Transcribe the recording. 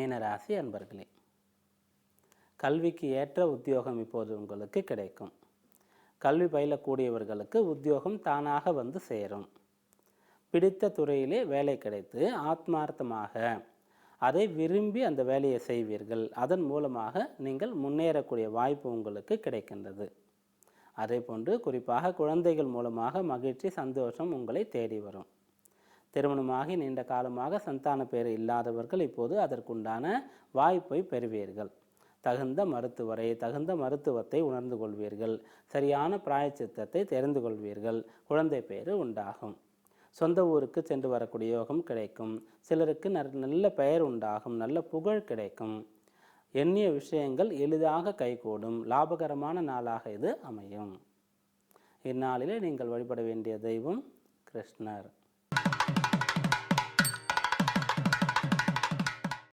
மீனராசி அன்பர்களே, கல்விக்கு ஏற்ற உத்தியோகம் இப்போது உங்களுக்கு கிடைக்கும். கல்வி பயிலக்கூடியவர்களுக்கு உத்தியோகம் தானாக வந்து சேரும். பிடித்த துறையிலே வேலை கிடைத்து ஆத்மார்த்தமாக அதை விரும்பி அந்த வேலையை செய்வீர்கள். அதன் மூலமாக நீங்கள் முன்னேறக்கூடிய வாய்ப்பு உங்களுக்கு கிடைக்கின்றது. அதே போன்று குறிப்பாக குழந்தைகள் மூலமாக மகிழ்ச்சி, சந்தோஷம் உங்களை தேடி வரும். திருமணமாகி நீண்ட காலமாக சந்தான பேர் இல்லாதவர்கள் இப்போது அதற்குண்டான வாய்ப்பை பெறுவீர்கள். தகுந்த மருத்துவத்தை உணர்ந்து கொள்வீர்கள். சரியான பிராயச்சித்தத்தை தெரிந்து கொள்வீர்கள். குழந்தை பேறு உண்டாகும். சொந்த ஊருக்கு சென்று வரக்கூடிய யோகம் கிடைக்கும். சிலருக்கு நல்ல பெயர் உண்டாகும். நல்ல புகழ் கிடைக்கும். எண்ணிய விஷயங்கள் எளிதாக கைகூடும். லாபகரமான நாளாக இது அமையும். இந்நாளிலே நீங்கள் வழிபட வேண்டிய தெய்வம் கிருஷ்ணர்.